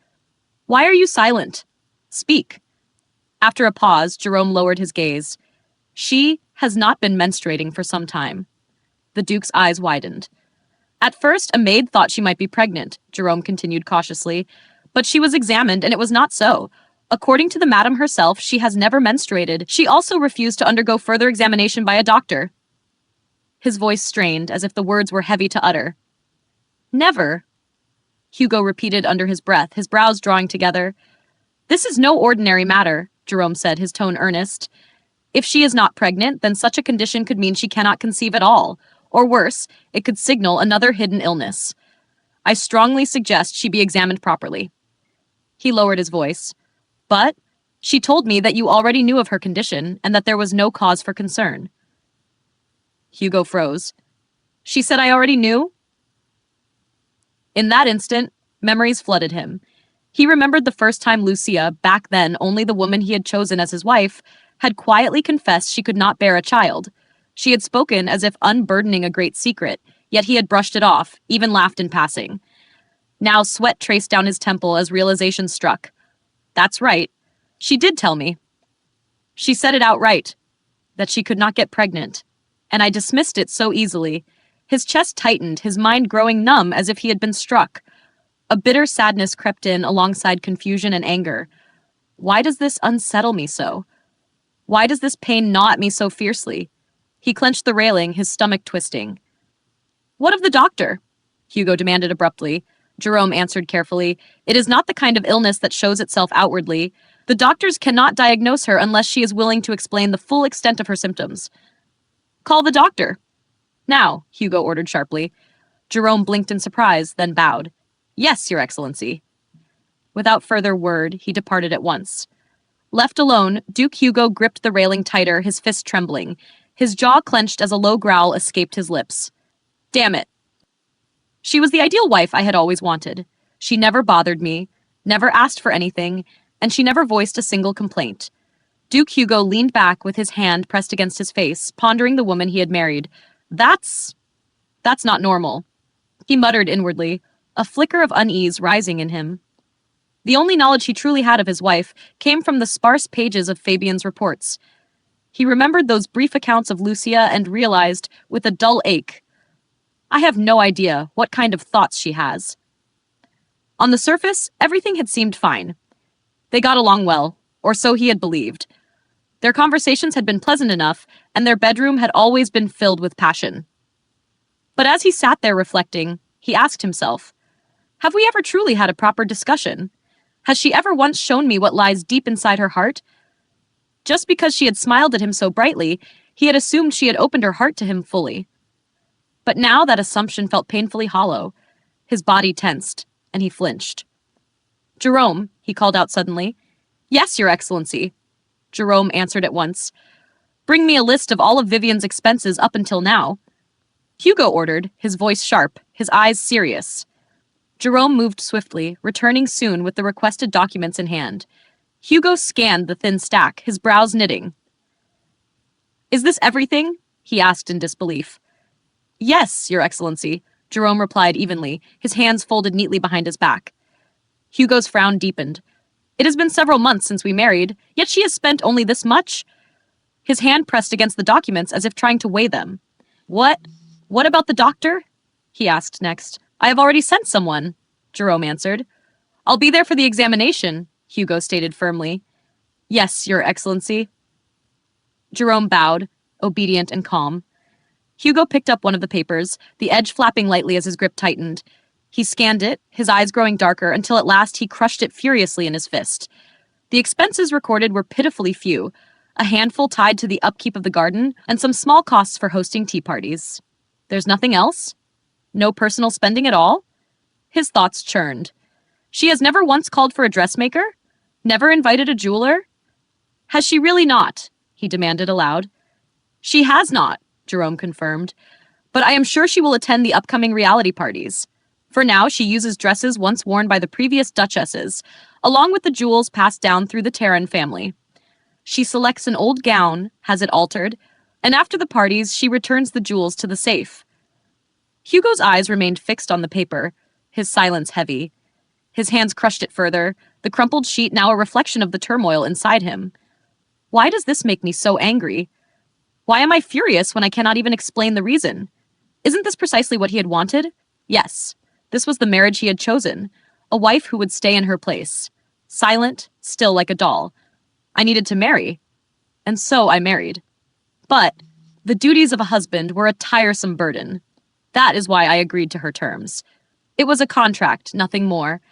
Why are you silent? Speak. After a pause, Jerome lowered his gaze. She has not been menstruating for some time. The Duke's eyes widened. At first, a maid thought she might be pregnant, Jerome continued cautiously, but she was examined and it was not so. According to the madam herself, she has never menstruated. She also refused to undergo further examination by a doctor. His voice strained, as if the words were heavy to utter. Never, Hugo repeated under his breath, his brows drawing together. This is no ordinary matter, Jerome said, his tone earnest. If she is not pregnant, then such a condition could mean she cannot conceive at all. Or worse, it could signal another hidden illness. I strongly suggest she be examined properly. He lowered his voice. But she told me that you already knew of her condition and that there was no cause for concern. Hugo froze. She said I already knew? In that instant, memories flooded him. He remembered the first time Lucia, back then only the woman he had chosen as his wife, had quietly confessed she could not bear a child. She had spoken as if unburdening a great secret, yet he had brushed it off, even laughed in passing. Now sweat traced down his temple as realization struck. That's right. She did tell me. She said it outright, that she could not get pregnant. And I dismissed it so easily. His chest tightened, his mind growing numb as if he had been struck. A bitter sadness crept in alongside confusion and anger. Why does this unsettle me so? Why does this pain gnaw at me so fiercely? He clenched the railing, his stomach twisting. What of the doctor? Hugo demanded abruptly. Jerome answered carefully. It is not the kind of illness that shows itself outwardly. The doctors cannot diagnose her unless she is willing to explain the full extent of her symptoms. Call the doctor. Now, Hugo ordered sharply. Jerome blinked in surprise, then bowed. Yes, Your Excellency. Without further word, he departed at once. Left alone, Duke Hugo gripped the railing tighter, his fist trembling. His jaw clenched as a low growl escaped his lips. Damn it. She was the ideal wife I had always wanted. She never bothered me, never asked for anything, and she never voiced a single complaint. Duke Hugo leaned back with his hand pressed against his face, pondering the woman he had married. That's not normal. He muttered inwardly, a flicker of unease rising in him. The only knowledge he truly had of his wife came from the sparse pages of Fabian's reports. He remembered those brief accounts of Lucia and realized, with a dull ache, I have no idea what kind of thoughts she has. On the surface, everything had seemed fine. They got along well, or so he had believed. Their conversations had been pleasant enough, and their bedroom had always been filled with passion. But as he sat there reflecting, he asked himself, have we ever truly had a proper discussion? Has she ever once shown me what lies deep inside her heart? Just because she had smiled at him so brightly, he had assumed she had opened her heart to him fully. But now that assumption felt painfully hollow. His body tensed, and he flinched. Jerome, he called out suddenly. Yes, Your Excellency. Jerome answered at once. Bring me a list of all of Vivian's expenses up until now. Hugo ordered, his voice sharp, his eyes serious. Jerome moved swiftly, returning soon with the requested documents in hand. Hugo scanned the thin stack, his brows knitting. Is this everything? He asked in disbelief. Yes, Your Excellency, Jerome replied evenly, his hands folded neatly behind his back. Hugo's frown deepened. It has been several months since we married, yet she has spent only this much? His hand pressed against the documents as if trying to weigh them. What about the doctor? He asked next. I have already sent someone, Jerome answered. I'll be there for the examination, Hugo stated firmly. Yes, Your Excellency. Jerome bowed, obedient and calm. Hugo picked up one of the papers, the edge flapping lightly as his grip tightened. He scanned it, his eyes growing darker, until at last he crushed it furiously in his fist. The expenses recorded were pitifully few, a handful tied to the upkeep of the garden, and some small costs for hosting tea parties. There's nothing else? No personal spending at all? His thoughts churned. She has never once called for a dressmaker? Never invited a jeweler? Has she really not? He demanded aloud. She has not, Jerome confirmed. But I am sure she will attend the upcoming reality parties. For now, she uses dresses once worn by the previous duchesses, along with the jewels passed down through the Taran family. She selects an old gown, has it altered, and after the parties, she returns the jewels to the safe. Hugo's eyes remained fixed on the paper, his silence heavy. His hands crushed it further, the crumpled sheet now a reflection of the turmoil inside him. Why does this make me so angry? Why am I furious when I cannot even explain the reason? Isn't this precisely what he had wanted? Yes, this was the marriage he had chosen, a wife who would stay in her place. Silent, still like a doll. I needed to marry. And so I married. But the duties of a husband were a tiresome burden. That is why I agreed to her terms. It was a contract, nothing more.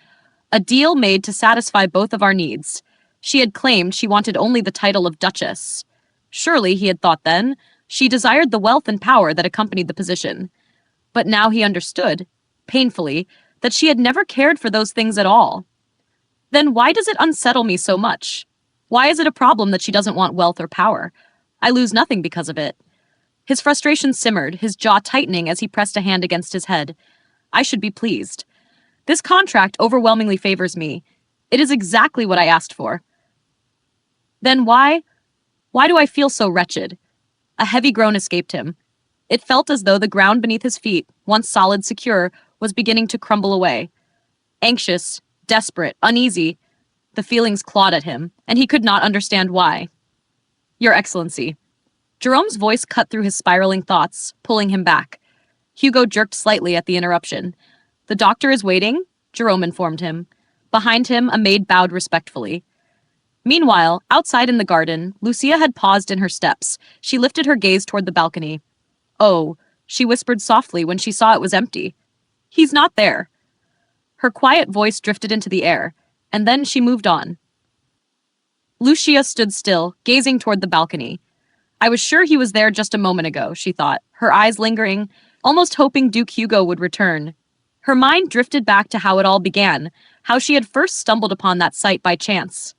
A deal made to satisfy both of our needs. She had claimed she wanted only the title of Duchess. Surely, he had thought then, she desired the wealth and power that accompanied the position. But now he understood, painfully, that she had never cared for those things at all. Then why does it unsettle me so much? Why is it a problem that she doesn't want wealth or power? I lose nothing because of it. His frustration simmered, his jaw tightening as he pressed a hand against his head. I should be pleased. This contract overwhelmingly favors me. It is exactly what I asked for. Then why do I feel so wretched? A heavy groan escaped him. It felt as though the ground beneath his feet, once solid, secure, was beginning to crumble away. Anxious, desperate, uneasy. The feelings clawed at him, and he could not understand why. Your Excellency. Jerome's voice cut through his spiraling thoughts, pulling him back. Hugo jerked slightly at the interruption. The doctor is waiting, Jerome informed him. Behind him, a maid bowed respectfully. Meanwhile, outside in the garden, Lucia had paused in her steps. She lifted her gaze toward the balcony. Oh, she whispered softly when she saw it was empty. He's not there. Her quiet voice drifted into the air, and then she moved on. Lucia stood still, gazing toward the balcony. I was sure he was there just a moment ago, she thought, her eyes lingering, almost hoping Duke Hugo would return. Her mind drifted back to how it all began, how she had first stumbled upon that sight by chance.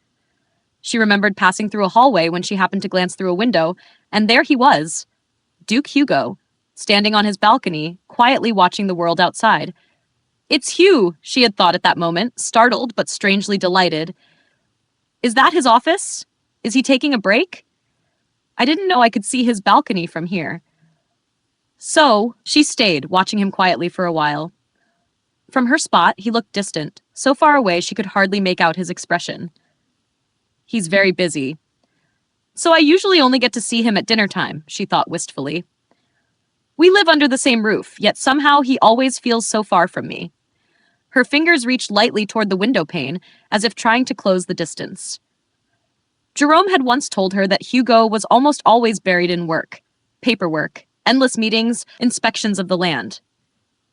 She remembered passing through a hallway when she happened to glance through a window, and there he was, Duke Hugo, standing on his balcony, quietly watching the world outside. It's Hugh, she had thought at that moment, startled but strangely delighted. Is that his office? Is he taking a break? I didn't know I could see his balcony from here. So, she stayed, watching him quietly for a while. From her spot, he looked distant, so far away she could hardly make out his expression. He's very busy. So I usually only get to see him at dinner time, she thought wistfully. We live under the same roof, yet somehow he always feels so far from me. Her fingers reached lightly toward the window pane, as if trying to close the distance. Jerome had once told her that Hugo was almost always buried in work, paperwork, endless meetings, inspections of the land.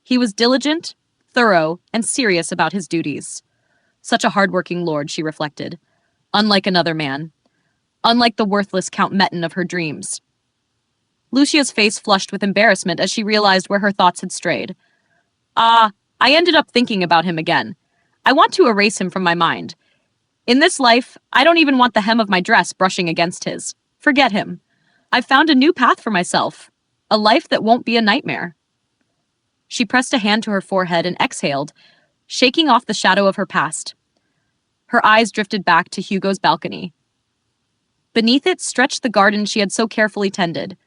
He was diligent, thorough, and serious about his duties. Such a hard-working lord, she reflected. Unlike another man. Unlike the worthless Count Metten of her dreams. Lucia's face flushed with embarrassment as she realized where her thoughts had strayed. I ended up thinking about him again. I want to erase him from my mind. In this life, I don't even want the hem of my dress brushing against his. Forget him. I've found a new path for myself. A life that won't be a nightmare. She pressed a hand to her forehead and exhaled, shaking off the shadow of her past. Her eyes drifted back to Hugo's balcony. Beneath it stretched the garden she had so carefully tended.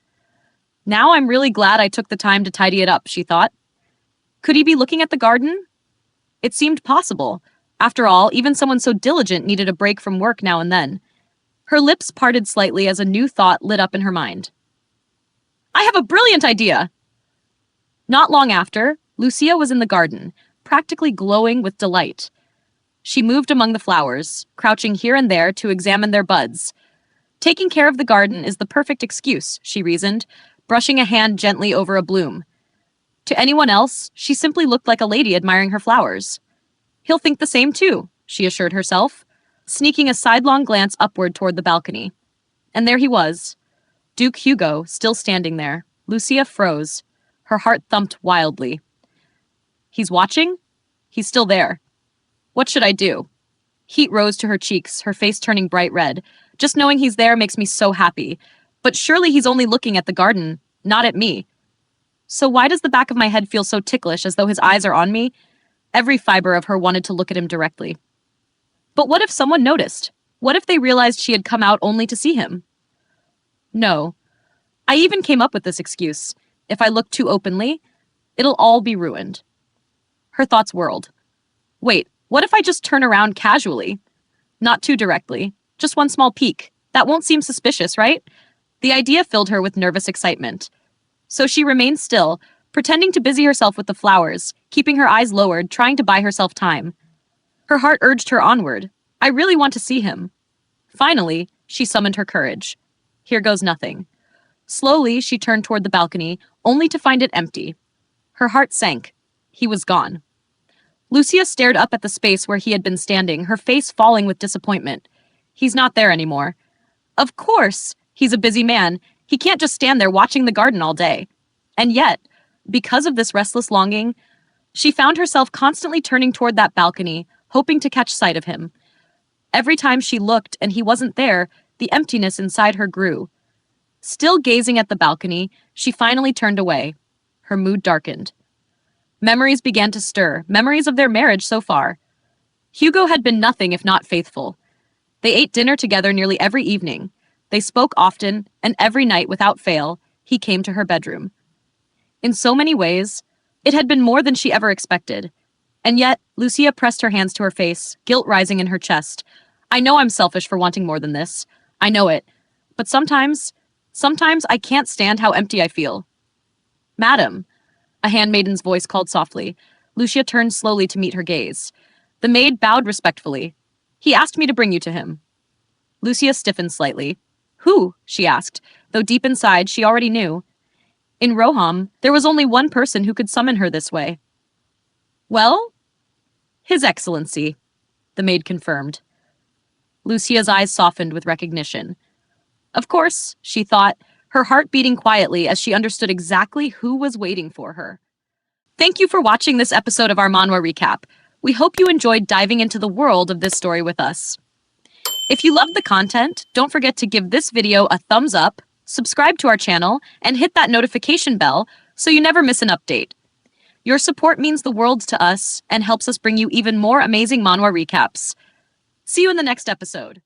Now I'm really glad I took the time to tidy it up, she thought. Could he be looking at the garden? It seemed possible. After all, even someone so diligent needed a break from work now and then. Her lips parted slightly as a new thought lit up in her mind. I have a brilliant idea! Not long after, Lucia was in the garden, practically glowing with delight. She moved among the flowers, crouching here and there to examine their buds. Taking care of the garden is the perfect excuse, she reasoned, brushing a hand gently over a bloom. To anyone else, she simply looked like a lady admiring her flowers. He'll think the same too, she assured herself, sneaking a sidelong glance upward toward the balcony. And there he was, Duke Hugo, still standing there. Lucia froze. Her heart thumped wildly. He's watching? He's still there. What should I do? Heat rose to her cheeks, her face turning bright red. Just knowing he's there makes me so happy. But surely he's only looking at the garden, not at me. So why does the back of my head feel so ticklish, as though his eyes are on me? Every fiber of her wanted to look at him directly. But what if someone noticed? What if they realized she had come out only to see him? No. I even came up with this excuse. If I look too openly, it'll all be ruined. Her thoughts whirled. Wait, what if I just turn around casually? Not too directly. Just one small peek. That won't seem suspicious, right? The idea filled her with nervous excitement. So she remained still, pretending to busy herself with the flowers, keeping her eyes lowered, trying to buy herself time. Her heart urged her onward. I really want to see him. Finally, she summoned her courage. Here goes nothing. Slowly, she turned toward the balcony, only to find it empty. Her heart sank. He was gone. Lucia stared up at the space where he had been standing, her face falling with disappointment. He's not there anymore. Of course, he's a busy man. He can't just stand there watching the garden all day. And yet, because of this restless longing, she found herself constantly turning toward that balcony, hoping to catch sight of him. Every time she looked and he wasn't there, the emptiness inside her grew. Still gazing at the balcony, she finally turned away. Her mood darkened. Memories began to stir, memories of their marriage so far. Hugo had been nothing if not faithful. They ate dinner together nearly every evening. They spoke often, and every night, without fail, he came to her bedroom. In so many ways, it had been more than she ever expected. And yet, Lucia pressed her hands to her face, guilt rising in her chest. I know I'm selfish for wanting more than this. I know it. But sometimes I can't stand how empty I feel. Madam, a handmaiden's voice called softly. Lucia turned slowly to meet her gaze. The maid bowed respectfully. He asked me to bring you to him. Lucia stiffened slightly. Who? She asked, though deep inside she already knew. In Roham, there was only one person who could summon her this way. Well, His Excellency, the maid confirmed. Lucia's eyes softened with recognition. Of course, she thought, her heart beating quietly as she understood exactly who was waiting for her. Thank you for watching this episode of our manhwa recap. We hope you enjoyed diving into the world of this story with us. If you loved the content, don't forget to give this video a thumbs up, subscribe to our channel, and hit that notification bell so you never miss an update. Your support means the world to us and helps us bring you even more amazing manhwa recaps. See you in the next episode.